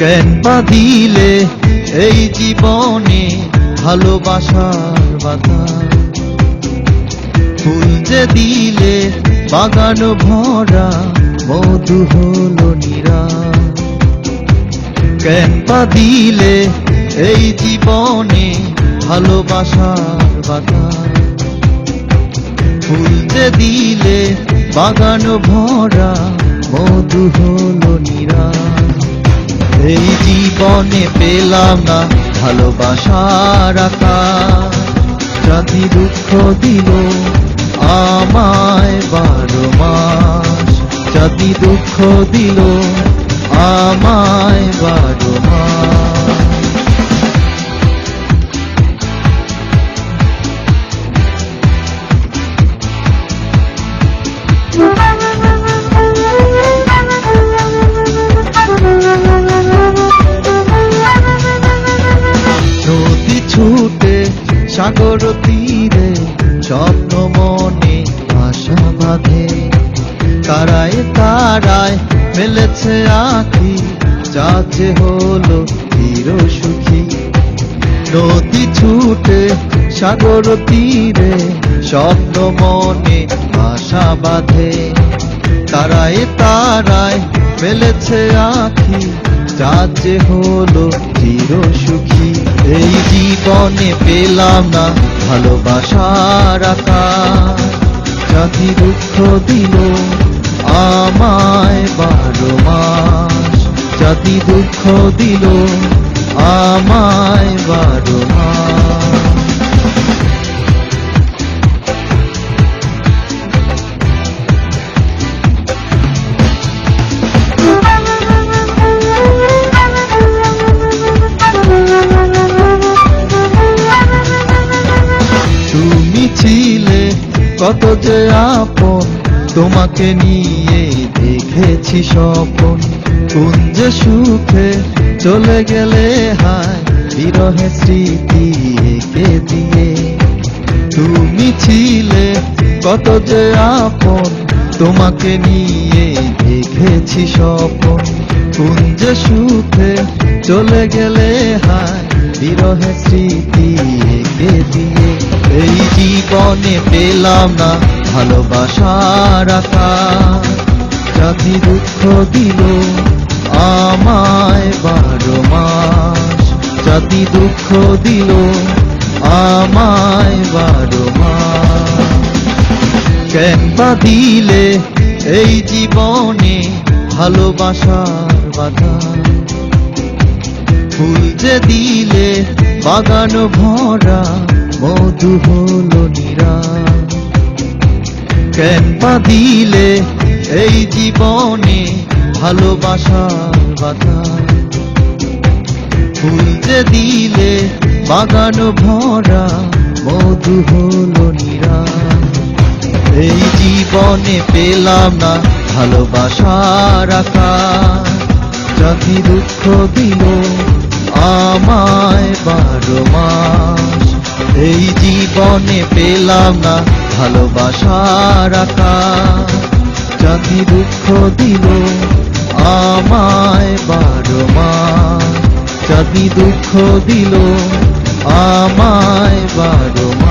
কেন বাঁধিলে এই জীবনে ভালোবাসার বাধা? ফুল যে দিলে বাগান ভরা মধু হলো নীরা। কেন বাঁধিলে এই জীবনে ভালোবাসার বাধা? ফুল যে দিলে বাগান ভরা মধু হলো নীরা। এই জীবনে পেলাম না ভালোবাসার আকার, জাতি দুঃখ দিল আমায় 12 মাস, জাতি দুঃখ দিল আমায় 12 মাস। নদী ছুটে সাগর তীরে স্বপ্ন মনে আশা বাঁধে, তারায় তারায় মেলেছে আঁখি, যাচ্ছে হলো চির সুখী। নদী ছুটে সাগর তীরে স্বপ্ন মনে আশা বাঁধে, তারায় তারায় মেলেছে আঁখি, যাচ্ছে হলো চির সুখী। এই জীবনে পেলাম না ভালোবাসার আকার, জাতি দুঃখ দিল আমায় 12 মাস, জাতি দুঃখ দিল আমায় 12 মাস। তুমি ছিলে কত যে আপন, তোমাকে নিয়ে দেখেছি স্বপন। কোন যে সুখে চলে গেলে হায় বিরহে স্মৃতি এঁকে দিয়ে। তুমি ছিলে কত যে আপন, তোমাকে নিয়ে দেখেছি স্বপন। কোন যে সুখে চলে গেলে হায় বিরহে স্মৃতি এঁকে দিয়ে। এই জীবনে পেলাম না ভালোবাসার আকার, জাতি দুঃখ দিল আমায় 12 মাস, জাতি দুঃখ দিল আমায় 12 মাস। কেন বাঁধিলে এই জীবনে ভালোবাসার বাধা? ফুল যে দিলে বাগান ভরা মধু হলো নীরা। কেন বাঁধিলে এই জীবনে ভালোবাসার বাধা? ফুল যে দিলে বাগান ভরা মধু হলো নীরা। এই জীবনে পেলাম না ভালোবাসার আকার, জাতি দুঃখ দিল আমায় 12 মাস। এই জীবনে পেলাম না ভালোবাসার আকার, জাতি দুঃখ দিল আমায় 12 মাস, জাতি দুঃখ দিল আমায় 12 মাস।